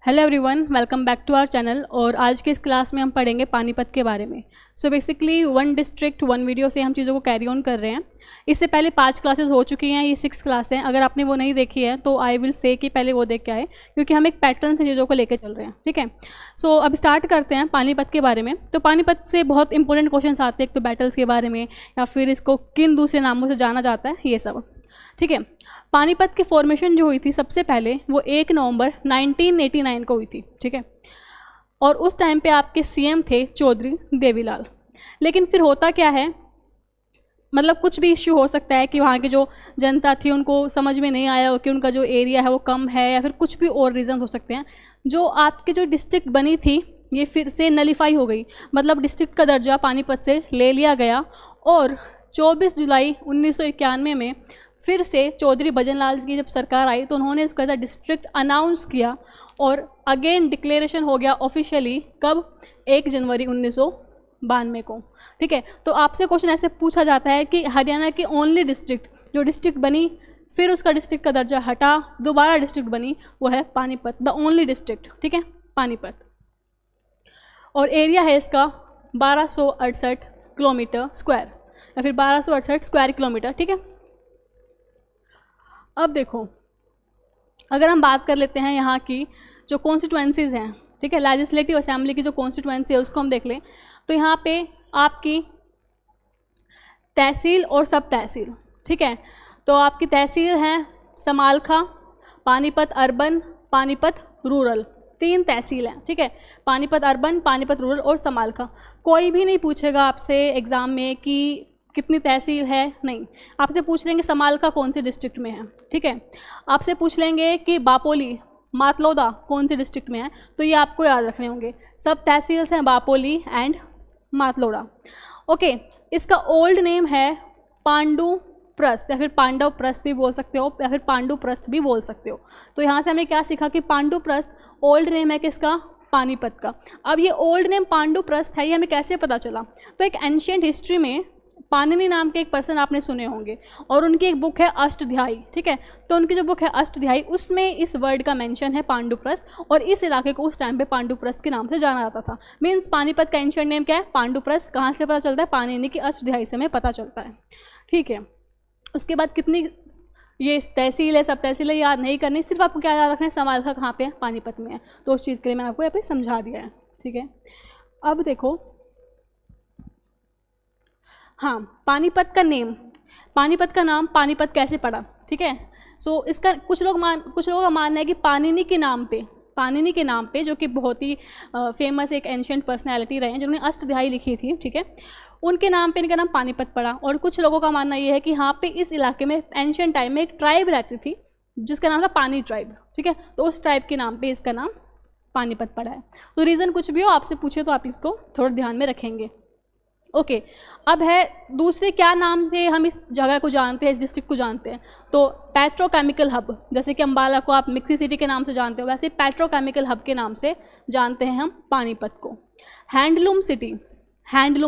Hello everyone, welcome back to our channel. और आज के इस क्लास में हम पढ़ेंगे पानीपत के बारे में। सो बेसिकली 1 डिस्ट्रिक्ट 1 वीडियो से हम चीज़ों को कैरी ऑन कर रहे हैं। इससे पहले 5 क्लासेस हो चुकी हैं, ये 6 क्लास हैं। अगर आपने वो नहीं देखी है तो आई विल से कि पहले वो देख के आए, क्योंकि हम एक पैटर्न से चीज़ों को लेकर चल रहे हैं। ठीक है, सो अब स्टार्ट करते हैं पानीपत के बारे में। तो पानीपत से बहुत इंपॉर्टेंट क्वेश्चन आते हैं, एक तो बैटल्स के बारे में या फिर इसको किन दूसरे नामों से जाना जाता है, ये सब। ठीक है, पानीपत की फॉर्मेशन जो हुई थी सबसे पहले वो 1 नवंबर 1989 को हुई थी। ठीक है, और उस टाइम पे आपके सीएम थे चौधरी देवीलाल। लेकिन फिर होता क्या है, मतलब कुछ भी इश्यू हो सकता है कि वहाँ की जो जनता थी उनको समझ में नहीं आया कि उनका जो एरिया है वो कम है, या फिर कुछ भी और रीज़न हो सकते हैं। जो आपकी जो डिस्ट्रिक्ट बनी थी ये फिर से नलीफाई हो गई, मतलब डिस्ट्रिक्ट का दर्जा पानीपत से ले लिया गया। और 24 जुलाई 1991 में फिर से चौधरी भजनलाल की जब सरकार आई तो उन्होंने इसको एज अ डिस्ट्रिक्ट अनाउंस किया, और अगेन डिक्लेरेशन हो गया ऑफिशियली कब, 1 जनवरी 1992 को। ठीक है, तो आपसे क्वेश्चन ऐसे पूछा जाता है कि हरियाणा की ओनली डिस्ट्रिक्ट जो डिस्ट्रिक्ट बनी फिर उसका डिस्ट्रिक्ट का दर्जा हटा दोबारा डिस्ट्रिक्ट बनी, वो है पानीपत, द ओनली डिस्ट्रिक्ट। ठीक है, पानीपत। और एरिया है इसका 1268 किलोमीटर स्क्वायर, या फिर 1268 स्क्वायर किलोमीटर। ठीक है, अब देखो अगर हम बात कर लेते हैं यहाँ की जो कॉन्स्टिट्यूएंसीज़ हैं, ठीक है, लेजिस्लेटिव असेंबली की जो कॉन्स्टिट्यूएंसी है उसको हम देख लें तो यहाँ पे आपकी तहसील और सब तहसील। ठीक है, तो आपकी तहसील हैं समालखा, पानीपत अर्बन, पानीपत रूरल, 3 तहसील हैं। ठीक है, पानीपत अर्बन, पानीपत रूरल और समालखा। कोई भी नहीं पूछेगा आपसे एग्ज़ाम में कि कितनी तहसील है, नहीं। आपसे पूछ लेंगे समालखा कौन सी डिस्ट्रिक्ट में है। ठीक है, आपसे पूछ लेंगे कि बापोली मातलोदा कौन सी डिस्ट्रिक्ट में है, तो ये आपको याद रखने होंगे। सब तहसील्स हैं बापोली एंड मातलोड़ा। ओके, इसका ओल्ड नेम है पांडु प्रस्थ, या फिर पांडव प्रस्थ भी बोल सकते हो, या फिर पांडु प्रस्थ भी बोल सकते हो। तो यहाँ से हमने क्या सीखा कि पांडु प्रस्थ ओल्ड नेम है किसका, पानीपत का। अब ये ओल्ड नेम पांडु प्रस्थ है, ये हमें कैसे पता चला? तो एक एंशियंट हिस्ट्री में पाणिनि नाम के एक पर्सन आपने सुने होंगे, और उनकी एक बुक है अष्टध्यायी। ठीक है, तो उनकी जो बुक है अष्टध्यायी उसमें इस वर्ड का मेंशन है पांडुप्रस्थ, और इस इलाके को उस टाइम पे पांडुप्रस्थ के नाम से जाना जाता था। मीन्स पानीपत का एंशिएंट नेम क्या है, पांडुप्रस्थ। कहाँ से पता चलता है? पाणिनि की अष्टध्यायी से हमें पता चलता है। ठीक है, उसके बाद कितनी ये तहसील है, सब तहसील है, याद नहीं करनी, सिर्फ आपको क्या याद रखना है, समालखा कहाँ पे है, पानीपत में है। तो उस चीज़ के लिए मैंने आपको यहाँ पे समझा दिया है। ठीक है, अब देखो, हाँ, पानीपत का नेम, पानीपत का नाम पानीपत कैसे पड़ा? ठीक है, सो इसका कुछ लोगों का मानना है कि पाणिनि के नाम पे, जो कि बहुत ही फेमस एक एंशिएंट पर्सनैलिटी रहे हैं जिन्होंने अष्टध्यायी लिखी थी। ठीक है, उनके नाम पे इनका नाम पानीपत पड़ा। और कुछ लोगों का मानना ये है कि यहाँ पे इस इलाके में एंशिएंट टाइम में एक ट्राइब रहती थी जिसका नाम था पानी ट्राइब। ठीक है, तो उस ट्राइब के नाम पे इसका नाम पानीपत पड़ा है। तो रीज़न कुछ भी हो आपसे पूछे तो आप इसको थोड़ा ध्यान में रखेंगे। ओके, अब है दूसरे क्या नाम से हम इस जगह को जानते हैं, इस डिस्ट्रिक्ट को जानते हैं? तो पेट्रोकेमिकल हब, जैसे कि अम्बाला को आप मिक्सी सिटी के नाम से जानते हो, वैसे पेट्रोकेमिकल हब के नाम से जानते हैं हम पानीपत को। हैंडलूम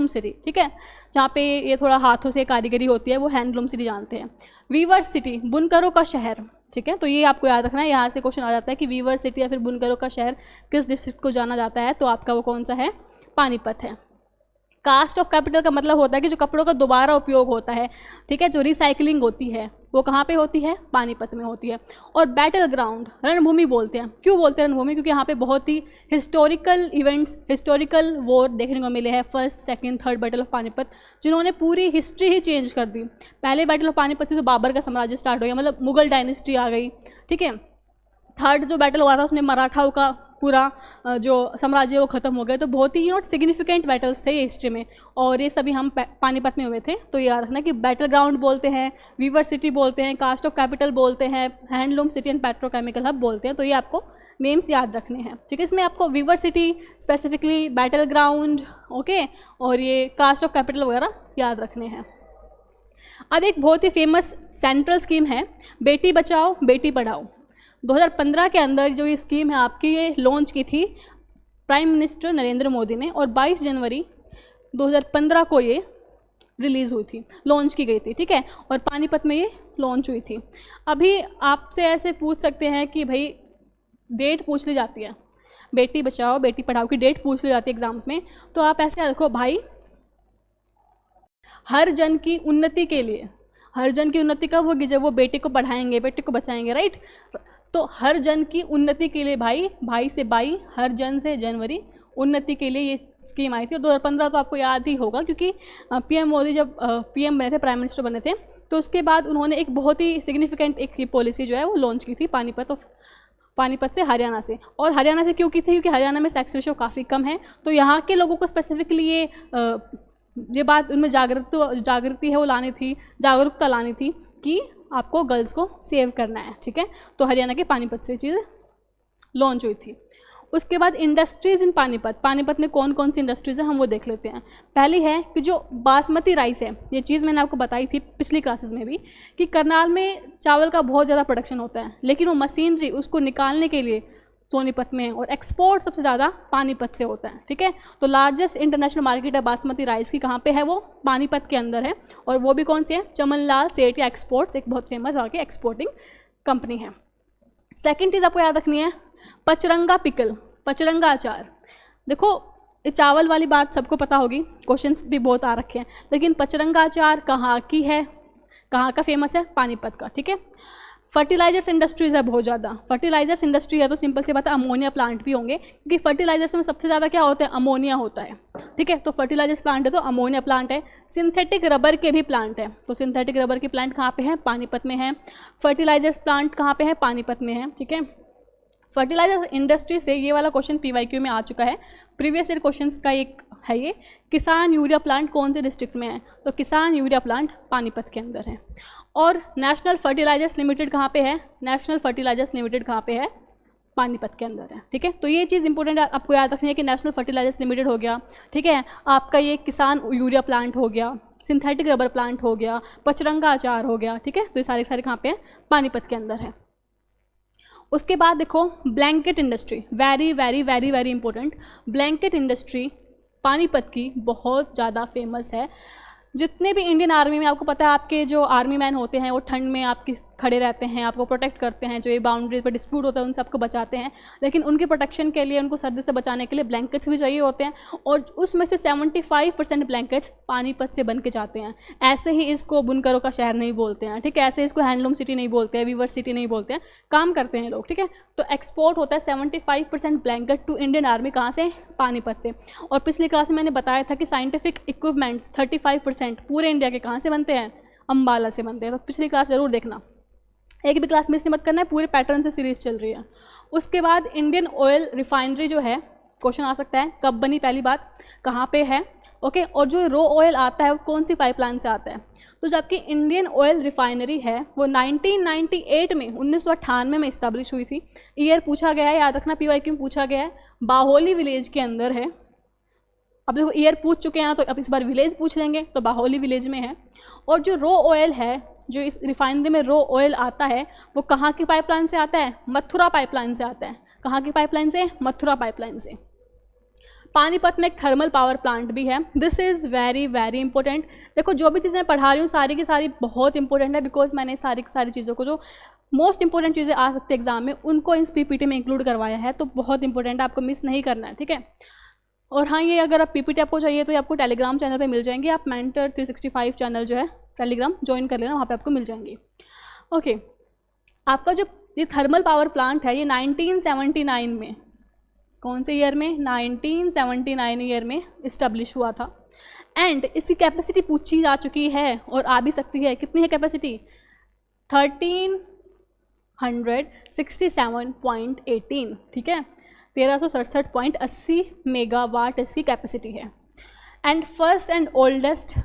सिटी, ठीक है, जहाँ पे ये थोड़ा हाथों से कारीगरी होती है, वो हैंडलूम सिटी जानते हैं। वीवर सिटी, बुनकरों का शहर। ठीक है, तो ये आपको याद रखना है, यहाँ से क्वेश्चन आ जाता है कि वीवर सिटी या फिर बुनकरों का शहर किस डिस्ट्रिक्ट को जाना जाता है, तो आपका वो कौन सा है, पानीपत है। कास्ट ऑफ कैपिटल का मतलब होता है कि जो कपड़ों का दोबारा उपयोग होता है, ठीक है, जो रिसाइकलिंग होती है, वो कहाँ पे होती है, पानीपत में होती है। और बैटल ग्राउंड, रणभूमि बोलते हैं। क्यों बोलते हैं रणभूमि? क्योंकि यहाँ पे बहुत ही हिस्टोरिकल इवेंट्स, हिस्टोरिकल वॉर देखने को मिले हैं, 1st, 2nd, 3rd battle of Panipat, जिन्होंने पूरी हिस्ट्री ही चेंज कर दी। पहले बैटल ऑफ पानीपत से तो बाबर का साम्राज्य स्टार्ट हो गया, मतलब मुगल डायनेस्टी आ गई। ठीक है, 3rd जो बैटल हुआ था उसमें मराठाओं का पूरा जो साम्राज्य वो ख़त्म हो गया। तो बहुत ही सिग्निफिकेंट बैटल्स थे ये हिस्ट्री में, और ये सभी हम पानीपत में हुए थे। तो याद रखना कि बैटल ग्राउंड बोलते हैं, वीवर सिटी बोलते हैं, कास्ट ऑफ कैपिटल बोलते हैं, handloom city and petrochemical hub बोलते हैं। तो ये आपको नेम्स याद रखने हैं। ठीक है, इसमें आपको weaver city specifically, battle ground, okay, और ये कास्ट ऑफ कैपिटल वगैरह याद रखने हैं। अब एक बहुत ही फेमस सेंट्रल स्कीम है बेटी बचाओ बेटी पढ़ाओ। 2015 के अंदर जो ये स्कीम है आपकी, ये लॉन्च की थी प्राइम मिनिस्टर नरेंद्र मोदी ने, और 22 जनवरी 2015 को ये रिलीज़ हुई थी, लॉन्च की गई थी। ठीक है, और पानीपत में ये लॉन्च हुई थी। अभी आपसे ऐसे पूछ सकते हैं कि भाई डेट पूछ ली जाती है, बेटी बचाओ बेटी पढ़ाओ की डेट पूछ ली जाती है एग्जाम्स में, तो आप ऐसे रखो भाई, हर जन की उन्नति के लिए। हर जन की उन्नति कब होगी? जब वो बेटे को पढ़ाएंगे, बेटे को बचाएंगे, राइट। तो हर जन की उन्नति के लिए भाई, भाई से बाई, हर जन से जनवरी, उन्नति के लिए ये स्कीम आई थी। और 2015 तो आपको याद ही होगा, क्योंकि पीएम मोदी जब पीएम बने थे, प्राइम मिनिस्टर बने थे, तो उसके बाद उन्होंने एक बहुत ही सिग्निफिकेंट एक पॉलिसी जो है वो लॉन्च की थी, पानीपत से हरियाणा से। और हरियाणा से क्यों की थी? क्योंकि हरियाणा में सेक्स रेशो काफ़ी कम है, तो यहाँ के लोगों को स्पेसिफिकली ये बात उनमें जागृति है वो लानी थी, जागरूकता लानी थी कि आपको गर्ल्स को सेव करना है, ठीक है। तो हरियाणा के पानीपत से चीज़ लॉन्च हुई थी। उसके बाद इंडस्ट्रीज़ इन पानीपत में कौन कौन सी इंडस्ट्रीज़ हैं हम वो देख लेते हैं। पहली है कि जो बासमती राइस है, ये चीज़ मैंने आपको बताई थी पिछली क्लासेस में भी, कि करनाल में चावल का बहुत ज़्यादा प्रोडक्शन होता है, लेकिन वो मशीनरी उसको निकालने के लिए सोनीपत में है, और एक्सपोर्ट सबसे ज़्यादा पानीपत से होता है, ठीक है। तो लार्जेस्ट इंटरनेशनल मार्केट है बासमती राइस की, कहाँ पे है? वो पानीपत के अंदर है। और वो भी कौन सी है? चमनलाल सेठिया एक्सपोर्ट्स, एक बहुत फेमस वहाँ की एक्सपोर्टिंग कंपनी है। सेकेंड चीज़ आपको याद रखनी है, पचरंगा पिकल, पचरंगा अचार। देखो ये चावल वाली बात सबको पता होगी, क्वेश्चंस भी बहुत आ रखे हैं, लेकिन पचरंगा अचार कहाँ की है, कहाँ का फेमस है? पानीपत का, ठीक है। फर्टिलाइजर्स इंडस्ट्रीज़ है बहुत ज़्यादा। फर्टिलाइजर्स इंडस्ट्री है तो सिंपल सी बात है अमोनिया प्लांट भी होंगे, क्योंकि फर्टिलाइजर्स में सबसे ज़्यादा क्या होता है? अमोनिया होता है, ठीक है। तो फर्टिलाइजर्स प्लांट है तो अमोनिया प्लांट है। सिंथेटिक रबर के भी प्लांट है, तो सिंथेटिक रबर के प्लांट कहाँ पे है? पानीपत में है। फर्टिलाइजर्स प्लांट कहाँ पे है? पानीपत में है, ठीक है। फर्टिलाइजर इंडस्ट्री से ये वाला क्वेश्चन पीवाईक्यू में आ चुका है, प्रीवियस ईयर क्वेश्चंस का एक है ये। किसान यूरिया प्लांट कौन से डिस्ट्रिक्ट में है? तो किसान यूरिया प्लांट पानीपत के अंदर है। और नेशनल फर्टिलाइजर्स लिमिटेड कहाँ पे है? नेशनल फर्टिलाइजर्स लिमिटेड कहाँ पे है? पानीपत के अंदर है, ठीक है। तो ये चीज़ इंपॉर्टेंट आपको याद रखनी है कि नेशनल फर्टिलाइजर्स लिमिटेड हो गया, ठीक है। आपका ये किसान यूरिया प्लांट हो गया, सिंथेटिक रबर प्लांट हो गया, पचरंगा अचार हो गया, ठीक है। तो ये सारे कहाँ पे हैं? पानीपत के अंदर है। उसके बाद देखो blanket industry, very very very very important. Blanket industry Panipat की बहुत ज़्यादा फेमस है। जितने भी इंडियन आर्मी में आपको पता है, आपके जो आर्मी मैन होते हैं वो ठंड में आपकी खड़े रहते हैं, आपको प्रोटेक्ट करते हैं, जो ये बाउंड्रीज पर डिस्प्यूट होता है उनसे आपको बचाते हैं, लेकिन उनके प्रोटेक्शन के लिए, उनको सर्दी से बचाने के लिए ब्लैंकेट्स भी चाहिए होते हैं, और उसमें से 75% ब्लैंकेट्स पानीपत से बन के जाते हैं। ऐसे ही इसको बुनकरों का शहर नहीं बोलते हैं, ठीक है। ऐसे इसको हैंडलूम सिटी नहीं बोलते हैं, वीवर सिटी नहीं बोलते हैं, काम करते हैं लोग, ठीक है। तो एक्सपोर्ट होता है 75% ब्लैंकेट टू इंडियन आर्मी, कहाँ से? पानीपत से। और पिछली क्लास में मैंने बताया था कि साइंटिफिक इक्विपमेंट्स 35% पूरे इंडिया के कहाँ से बनते हैं? अम्बाला से बनते हैं। तो पिछली क्लास जरूर देखना, एक भी क्लास मिस नहीं मत करना है, पूरे पैटर्न से सीरीज चल रही है। उसके बाद इंडियन ऑयल रिफाइनरी जो है, क्वेश्चन आ सकता है कब बनी, पहली बात कहाँ पे है, ओके। और जो रो ऑयल आता है वो कौन सी पाइपलाइन से आता है? तो जबकि इंडियन ऑयल रिफाइनरी है वो 1998 में 1998 में इस्टेब्लिश हुई थी। ईयर पूछा गया है, याद रखना, पीवाईक्यू में पूछा गया है। बाहोली विलेज के अंदर है। अब देखो ईयर पूछ चुके हैं तो अब इस बार विलेज पूछ लेंगे, तो बाहोली विलेज में है। और जो रो ऑयल है, जो इस रिफाइनरी में रो ऑयल आता है, वो कहाँ की पाइपलाइन से आता है? मथुरा पाइपलाइन से आता है। कहाँ की पाइपलाइन से? मथुरा पाइपलाइन से। पानीपत में एक थर्मल पावर प्लांट भी है। This is very very important. देखो जो भी चीज़ें पढ़ा रही हूँ सारी की सारी बहुत इंपॉर्टेंट है, बिकॉज मैंने सारी की सारी चीज़ों को, जो मोस्ट इंपॉर्टेंट चीज़ें आ सकती है एग्जाम में, उनको इस पीपीटी में इंक्लूड करवाया है, तो बहुत इंपॉर्टेंट है, आपको मिस नहीं करना है, ठीक है। और हाँ, ये अगर आप पीपीटी आपको चाहिए तो ये आपको टेलीग्राम चैनल पे मिल जाएंगे। आप मेंटर 365 चैनल जो है टेलीग्राम ज्वाइन कर लेना, वहाँ पे आपको मिल जाएंगी, ओके। आपका जो ये थर्मल पावर प्लांट है ये 1979 में, कौन से ईयर में? 1979 ईयर में इस्टेब्लिश हुआ था। एंड इसकी कैपेसिटी पूछी जा चुकी है और आ भी सकती है। कितनी है कैपेसिटी? 1367.18, ठीक है। 1367.80 मेगावाट इसकी कैपेसिटी है। एंड फर्स्ट एंड ओल्डेस्ट,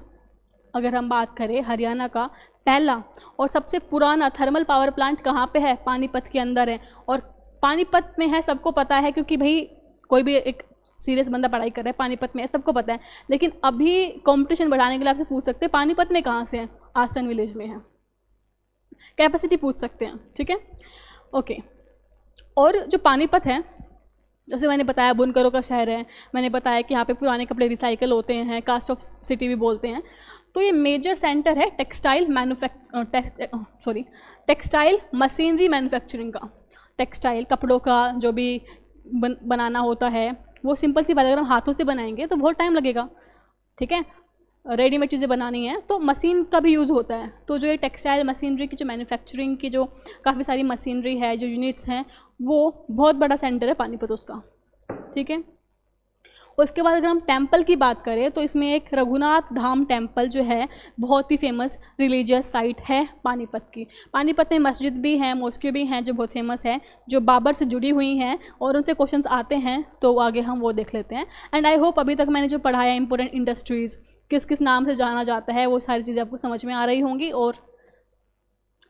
अगर हम बात करें हरियाणा का पहला और सबसे पुराना थर्मल पावर प्लांट कहाँ पे है? पानीपत के अंदर है। और पानीपत में है सबको पता है, क्योंकि भाई कोई भी एक सीरियस बंदा पढ़ाई कर रहा है पानीपत में है, सबको पता है। लेकिन अभी कंपटीशन बढ़ाने के लिए आपसे पूछ सकते हैं पानीपत में कहाँ से है? आसन विलेज में है। कैपेसिटी पूछ सकते हैं, ठीक है, ओके। और जो पानीपत है, जैसे मैंने बताया बुनकरों का शहर है, मैंने बताया कि यहाँ पे पुराने कपड़े रिसाइकल होते हैं, कास्ट ऑफ सिटी भी बोलते हैं। तो ये मेजर सेंटर है टेक्सटाइल मशीनरी मैन्युफैक्चरिंग का। टेक्सटाइल कपड़ों का, जो भी बनाना होता है, वो सिंपल सी बात, अगर हम हाथों से बनाएंगे तो बहुत टाइम लगेगा, ठीक है। रेडीमेड चीज़ें बनानी है तो मशीन का भी यूज़ होता है। तो जो ये टेक्सटाइल मशीनरी की जो मैन्युफैक्चरिंग की जो काफ़ी सारी मशीनरी है, जो यूनिट्स हैं, वो बहुत बड़ा सेंटर है पानीपत उसका, ठीक है। उसके बाद अगर हम टेम्पल की बात करें तो इसमें एक रघुनाथ धाम टेम्पल जो है बहुत ही फेमस रिलीजियस साइट है पानीपत की। पानीपत में मस्जिद भी हैं, मॉस्के भी हैं जो बहुत फेमस है, जो बाबर से जुड़ी हुई हैं और उनसे क्वेश्चंस आते हैं, तो आगे हम वो देख लेते हैं। एंड आई होप अभी तक मैंने जो पढ़ाया इंपॉर्टेंट इंडस्ट्रीज़ किस किस नाम से जाना जाता है, वो सारी चीज़ें आपको समझ में आ रही होंगी और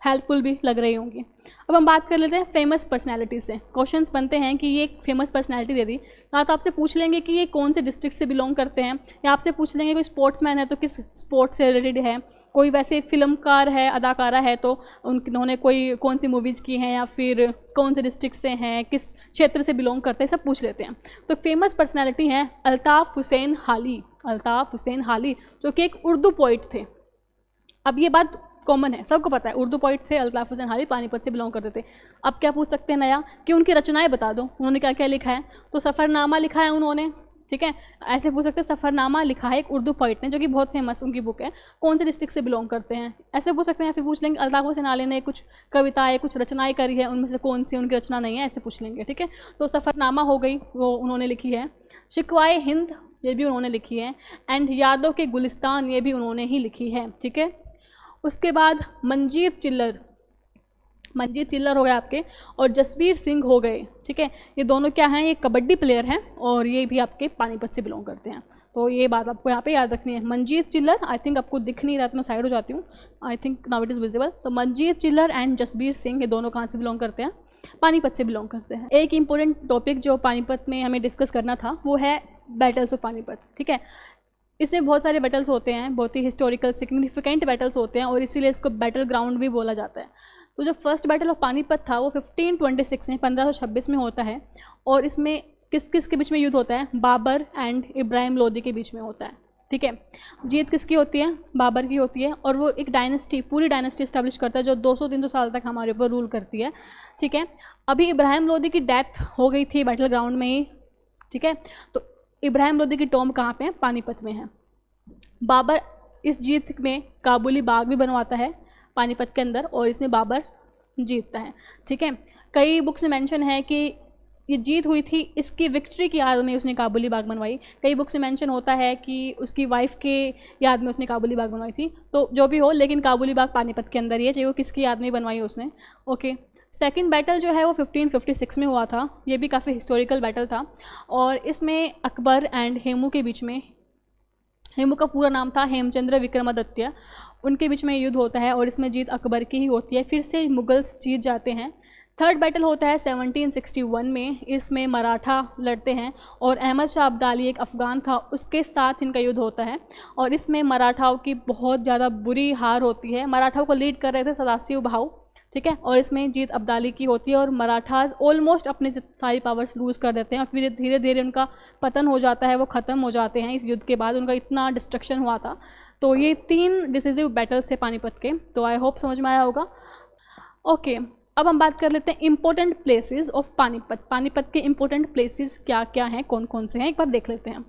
हेल्पफुल भी लग रही होंगी। अब हम बात कर लेते हैं फेमस पर्सनैलिटी से। क्वेश्चंस बनते हैं कि ये एक फेमस पर्सनैलिटी दे दी, या तो आपसे पूछ लेंगे कि ये कौन से डिस्ट्रिक्ट से बिलोंग करते हैं, या आपसे पूछ लेंगे कोई स्पोर्ट्समैन है तो किस स्पोर्ट्स से रिलेटेड है, कोई वैसे फिल्मकार है, अदाकारा है तो उन्होंने कोई कौन सी मूवीज़ की हैं, या फिर कौन से डिस्ट्रिक्ट से हैं, किस क्षेत्र से बिलोंग करते हैं, सब पूछ लेते हैं। तो फेमस पर्सनैलिटी हैं अल्ताफ़ हुसैन हाली। अल्ताफ़ हुसैन हाली जो कि एक उर्दू पोइट थे। अब ये बात कॉमन है, सबको पता है, उर्दू पोइट थे अल्ताफ़ हुसैन हाली, पानीपत से बिलोंग करते थे। अब क्या पूछ सकते हैं नया कि उनकी रचनाएं बता दो, उन्होंने क्या क्या लिखा है, तो सफ़रनामा लिखा है उन्होंने, ठीक है। ऐसे पूछ सकते हैं सफ़रनामा लिखा है एक उर्दू पोइट ने, जो कि बहुत फेमस उनकी बुक है, कौन से डिस्ट्रिक्ट से बिलोंग करते हैं, ऐसे पूछ सकते हैं। फिर पूछ लेंगे अल्ताफ़ हुसैन हाली ने कुछ कविताएँ, कुछ रचनाएँ करी है, उनमें से कौन सी उनकी रचना नहीं है, ऐसे पूछ लेंगे, ठीक है। तो सफ़रनामा हो गई, वो उन्होंने लिखी है। शिकवाए हिंद, ये भी उन्होंने लिखी है। एंड यादों के गुलिस्तान, ये भी उन्होंने ही लिखी है, ठीक है। उसके बाद मंजीर चिल्लर, मंजीर चिल्लर हो गए आपके, और जसबीर सिंह हो गए, ठीक है। ये दोनों क्या हैं, ये कबड्डी प्लेयर हैं और ये भी आपके पानीपत से बिलोंग करते हैं। तो ये बात आपको यहाँ पे याद रखनी है। मंजीर चिल्लर, आई थिंक आपको दिख नहीं रहा तो मैं साइड हो जाती हूँ, I think now it is visible. तो मंजीर चिल्लर एंड जसबीर सिंह, ये दोनों कहाँ से बिलोंग करते हैं, पानीपत से बिलोंग करते हैं। एक इंपॉर्टेंट टॉपिक जो पानीपत में हमें डिस्कस करना था वो है बैटल्स ऑफ पानीपत, ठीक है। इसमें बहुत सारे बैटल्स होते हैं, बहुत ही हिस्टोरिकल सिग्निफिकेंट बैटल्स होते हैं और इसीलिए इसको बैटल ग्राउंड भी बोला जाता है। तो जो फर्स्ट बैटल ऑफ पानीपत था वो 1526 में 1526 में होता है, और इसमें किस किस के बीच में युद्ध होता है, बाबर एंड इब्राहिम लोदी के बीच में होता है, ठीक है। जीत किसकी होती है, बाबर की होती है, और वो एक डायनेस्टी, पूरी डायनेस्टी इस्टेब्लिश करता है जो 200-300 साल तक हमारे ऊपर रूल करती है, ठीक है। अभी इब्राहिम लोदी की डेथ हो गई थी बैटल ग्राउंड में ही, ठीक है। तो इब्राहिम लोदी की टॉम्ब कहाँ पे है, पानीपत में है। बाबर इस जीत में काबुली बाग भी बनवाता है पानीपत के अंदर, और इसमें बाबर जीतता है, ठीक है। कई बुक्स में मेंशन है कि ये जीत हुई थी इसकी विक्ट्री की याद में उसने काबुली बाग बनवाई। कई बुक्स में मेंशन होता है कि उसकी वाइफ के याद में उसने काबुली बाग बनवाई थी। तो जो भी हो, लेकिन काबुली बाग पानीपत के अंदर ही है, चाहे वो किसकी याद में बनवाई उसने, ओके। सेकंड बैटल जो है वो 1556 में हुआ था। ये भी काफ़ी हिस्टोरिकल बैटल था, और इसमें अकबर एंड हेमू के बीच में, हेमू का पूरा नाम था हेमचंद्र विक्रमादित्य, उनके बीच में युद्ध होता है और इसमें जीत अकबर की ही होती है। फिर से मुगल्स जीत जाते हैं। थर्ड बैटल होता है 1761 में, इसमें मराठा लड़ते हैं और अहमद शाह अब्दाली एक अफ़गान था, उसके साथ इनका युद्ध होता है, और इसमें मराठाओं की बहुत ज़्यादा बुरी हार होती है। मराठाओं को लीड कर रहे थे सदाशिव भाऊ, ठीक है, और इसमें जीत अब्दाली की होती है और मराठास ऑलमोस्ट अपनी सारी पावर्स लूज़ कर देते हैं और फिर धीरे धीरे उनका पतन हो जाता है, वो ख़त्म हो जाते हैं। इस युद्ध के बाद उनका इतना डिस्ट्रक्शन हुआ था। तो ये 3 डिसिसिव बैटल्स थे पानीपत के। तो आई होप समझ में आया होगा, ओके। अब हम बात कर लेते हैं important places of Panipat. Panipat के इंपॉर्टेंट प्लेसेस क्या क्या हैं, कौन कौन से हैं, एक बार देख लेते हैं।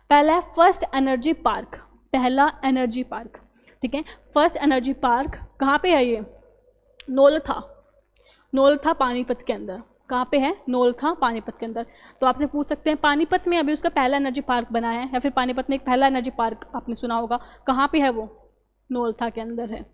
पहला है फर्स्ट एनर्जी पार्क, पहला एनर्जी पार्क, ठीक है। फर्स्ट एनर्जी पार्क कहाँ पे है, ये नौलथा, नौलथा पानीपत के अंदर। कहाँ पे है, नौलथा पानीपत के अंदर। तो आपसे पूछ सकते हैं पानीपत में अभी उसका पहला एनर्जी पार्क बना है, या फिर पानीपत में एक पहला एनर्जी पार्क आपने सुना होगा, कहाँ पे है वो, नौलथा के अंदर है।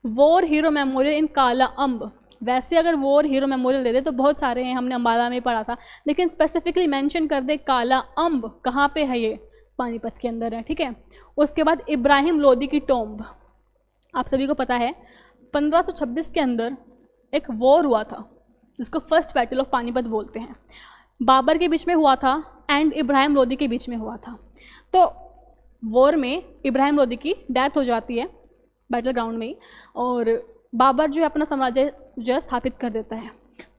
वॉर हीरो मेमोरियल इन काला अम्ब, वैसे अगर वॉर हीरो मेमोरियल दे दे तो बहुत सारे हैं, हमने अम्बाला में पढ़ा था, लेकिन स्पेसिफिकली मेंशन कर दे काला अम्ब, कहाँ पे है ये, पानीपत के अंदर है, ठीक है। उसके बाद इब्राहिम लोदी की टॉम्ब, आप सभी को पता है 1526 के अंदर एक वॉर हुआ था जिसको फर्स्ट बैटल ऑफ पानीपत बोलते हैं। बाबर के बीच में हुआ था एंड इब्राहिम लोदी के बीच में हुआ था। तो वॉर में इब्राहिम लोदी की डेथ हो जाती है बैटल ग्राउंड में ही, और बाबर जो है अपना साम्राज्य जो स्थापित कर देता है।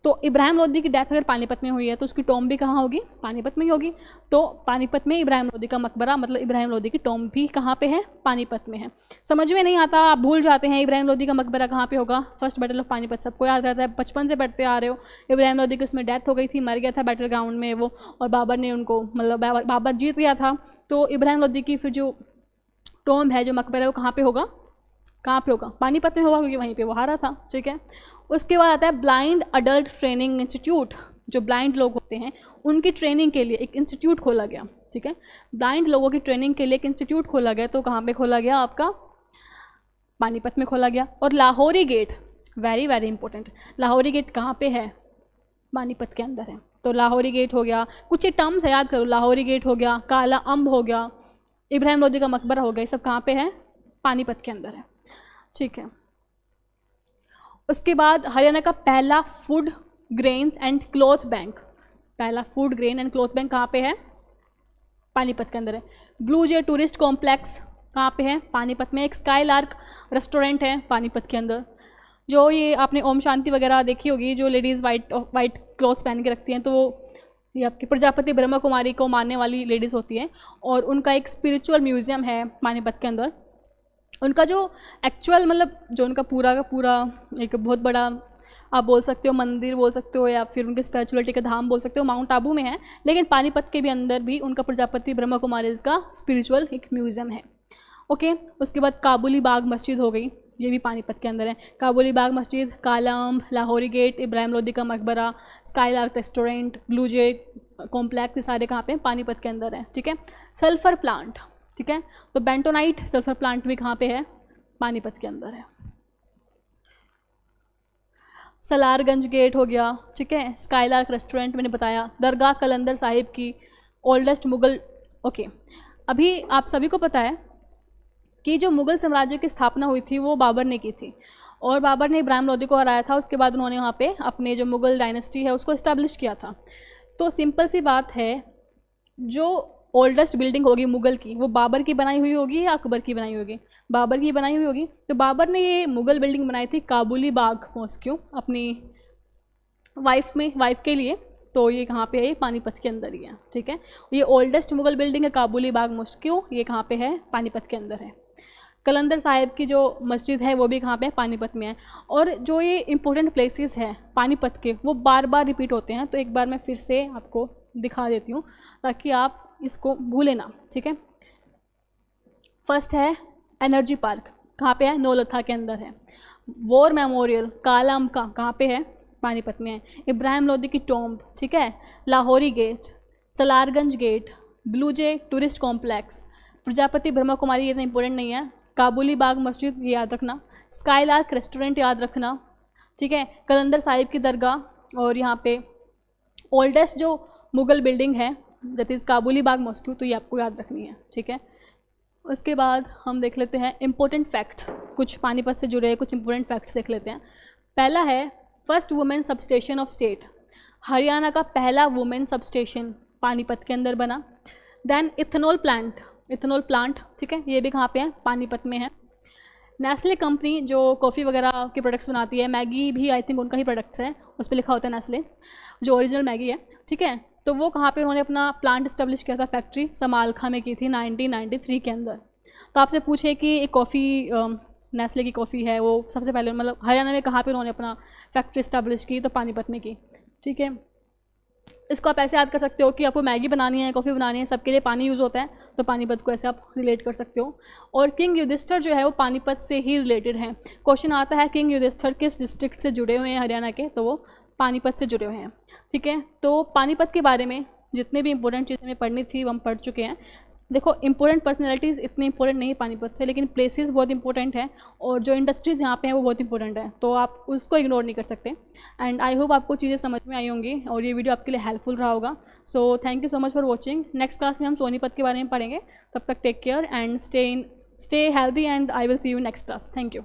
तो इब्राहिम लोदी की डेथ अगर पानीपत में हुई है तो उसकी टॉम भी कहाँ होगी, पानीपत में ही होगी। तो पानीपत में इब्राहिम लोदी का मकबरा, मतलब इब्राहिम लोदी की टॉम भी कहाँ पे है, पानीपत में है। समझ में नहीं आता, आप भूल जाते हैं इब्राहिम लोदी का मकबरा कहाँ पे होगा। फर्स्ट बैटल ऑफ पानीपत सबको याद रहता है, बचपन से पढ़ते आ रहे हो। इब्राहिम लोदी की उसमें डेथ हो गई थी, मर गया था बैटल ग्राउंड में वो, और बाबर ने उनको, मतलब बाबर जीत गया था। तो इब्राहिम लोदी की फिर जो टॉम है, जो मकबरा है, वो कहाँ पे होगा, कहाँ पे होगा, पानीपत में होगा, क्योंकि वहीं पे वो हारा था। ठीक है। उसके बाद आता है ब्लाइंड अडल्ट ट्रेनिंग इंस्टीट्यूट। जो ब्लाइंड लोग होते हैं उनकी ट्रेनिंग के लिए एक इंस्टीट्यूट खोला गया। ठीक है, ब्लाइंड लोगों की ट्रेनिंग के लिए एक इंस्टीट्यूट खोला गया। तो कहाँ पे खोला गया, आपका पानीपत में खोला गया। और Lahori gate, very very important, Lahori gate कहाँ पे है, पानीपत के अंदर है। तो लाहौरी गेट हो गया, कुछ ये टर्म्स है याद करो, लाहौरी गेट हो गया, काला अम्ब हो गया, इब्राहिम लोदी का मकबरा हो गया, ये सब कहाँ पे है, पानीपत के अंदर है। ठीक है। उसके बाद हरियाणा का पहला food grains and cloth bank, पहला food grain and cloth bank कहाँ पे है, पानीपत के अंदर है। ब्लू जे टूरिस्ट कॉम्प्लेक्स कहाँ पे है, पानीपत में। एक स्काई लार्क रेस्टोरेंट है पानीपत के अंदर। जो ये आपने ओम शांति वगैरह देखी होगी, जो लेडीज़ वाइट क्लॉथ्स पहन के रखती हैं, तो वो ये आपकी प्रजापति ब्रह्मा कुमारी को मानने वाली लेडीज़ होती हैं, और उनका एक स्पिरिचुअल म्यूज़ियम है पानीपत के अंदर। उनका जो एक्चुअल, मतलब जो उनका पूरा का पूरा एक बहुत बड़ा, आप बोल सकते हो मंदिर बोल सकते हो, या फिर उनके स्पिरिचुअलिटी का धाम बोल सकते हो, माउंट आबू में है, लेकिन पानीपत के भी अंदर भी उनका प्रजापति ब्रह्मा कुमारीज का स्पिरिचुअल एक म्यूज़ियम है। ओके। उसके बाद काबुली बाग मस्जिद हो गई, ये भी पानीपत के अंदर है। काबुली बाग मस्जिद, काला अम्ब, लाहौरी गेट, इब्राहिम लोदी का मकबरा, स्काईलार्क रेस्टोरेंट, ब्लू जे कॉम्प्लेक्स, ये सारे कहाँ पे, पानीपत के अंदर है। ठीक है। सल्फर प्लांट, ठीक है, तो बेंटोनाइट सल्फर प्लांट भी कहाँ पे है, पानीपत के अंदर है। सलारगंज गेट हो गया। ठीक है। स्काईलार्क रेस्टोरेंट मैंने बताया। दरगाह कलंदर साहिब की, ओल्डेस्ट मुगल। ओके। अभी आप सभी को पता है कि जो मुग़ल साम्राज्य की स्थापना हुई थी वो बाबर ने की थी, और बाबर ने इब्राहिम लोदी को हराया था। उसके बाद उन्होंने वहाँ पे अपने जो मुग़ल डायनेस्टी है उसको इस्टेब्लिश किया था। तो सिंपल सी बात है, जो ओल्डेस्ट बिल्डिंग होगी मुग़ल की, वो बाबर की बनाई हुई होगी या अकबर की बनाई होगी, बाबर की बनाई हुई होगी। तो बाबर ने ये मुग़ल बिल्डिंग बनाई थी काबुली बाग मॉस्क्यू अपनी वाइफ के लिए। तो ये कहाँ पे है, ये पानीपत के अंदर ही है। ठीक है। ये ओल्डेस्ट मुग़ल बिल्डिंग है काबुली बाग मॉस्क्यू, ये कहाँ पे है, पानीपत के अंदर है। कलंदर साहिब की जो मस्जिद है वो भी कहाँ पे है, पानीपत में है। और जो ये इंपॉर्टेंट प्लेसेस हैं पानीपत के, वो बार बार रिपीट होते हैं, तो एक बार मैं फिर से आपको दिखा देती हूँ ताकि आप इसको भूलें ना। ठीक है। फर्स्ट है एनर्जी पार्क, कहाँ पे है, नौलथा के अंदर है। वॉर मेमोरियल काला अम्ब का कहाँ पे है, पानीपत में है। इब्राहिम लोदी की टॉम्ब, ठीक है। Lahori gate, Salarganj gate, blue jay tourist complex, Prajapati Brahma Kumari, ये तो इंपॉर्टेंट नहीं है। काबुली बाग मस्जिद, ये याद रखना। स्काईलार्क रेस्टोरेंट याद रखना। ठीक है। कलंदर साहिब की दरगाह, और यहाँ पे ओल्डेस्ट जो मुग़ल बिल्डिंग है that is kabuli Bagh mosque, तो ये आपको याद रखनी है। ठीक है। उसके बाद हम देख लेते हैं इंपॉर्टेंट फैक्ट्स, कुछ पानीपत से जुड़े कुछ इंपॉर्टेंट फैक्ट्स देख लेते हैं। पहला है first women substation of state, Haryana का पहला वुमेन सबस्टेशन पानीपत के अंदर बना। देन इथेनॉल प्लांट, ठीक है, ये भी कहाँ पे है, पानीपत में है। नेस्ले कंपनी जो कॉफ़ी वगैरह के प्रोडक्ट्स बनाती है, मैगी भी आई थिंक उनका ही प्रोडक्ट्स है, उस पर लिखा होता है नेस्ले, जो ओरिजिनल मैगी है। ठीक है। तो वो कहाँ पे उन्होंने अपना प्लांट इस्टेब्लिश किया था, फैक्ट्री समालखा में की थी 1993 के अंदर। तो आपसे पूछे कि एक कॉफ़ी नेस्ले की कॉफ़ी है, वो सबसे पहले मतलब हरियाणा में कहाँ पे उन्होंने अपना फैक्ट्री इस्टेब्लिश की, तो पानीपत में की। ठीक है। इसको आप ऐसे याद कर सकते हो कि आपको मैगी बनानी है, कॉफ़ी बनानी है, सबके लिए पानी यूज़ होता है, तो पानीपत को ऐसे आप रिलेट कर सकते हो। और किंग युधिष्ठिर जो है वो पानीपत से ही रिलेटेड है। क्वेश्चन आता है किंग युधिष्ठिर किस डिस्ट्रिक्ट से जुड़े हुए हैं हरियाणा के, तो वो पानीपत से जुड़े हुए हैं। ठीक है। तो पानीपत के बारे में जितने भी इंपॉर्टेंट चीज़ें हमें पढ़नी थी वो हम पढ़ चुके हैं। देखो इंपॉर्टेंट पर्सनैलिटीज़ इतनी इंपॉर्टेंट नहीं पानीपत से, लेकिन प्लेसेस बहुत इंपॉर्टेंट हैं, और जो इंडस्ट्रीज़ यहाँ पे हैं वो बहुत इंपॉर्टेंट है, तो आप उसको इग्नोर नहीं कर सकते। एंड आई होप आपको चीज़ें समझ में आई होंगी और ये वीडियो आपके लिए हेल्पफुल रहा होगा। So thank you so much for watching. Next class में हम सोनीपत के बारे में पढ़ेंगे। तब तक take care and stay healthy, and I will see you next class. Thank you.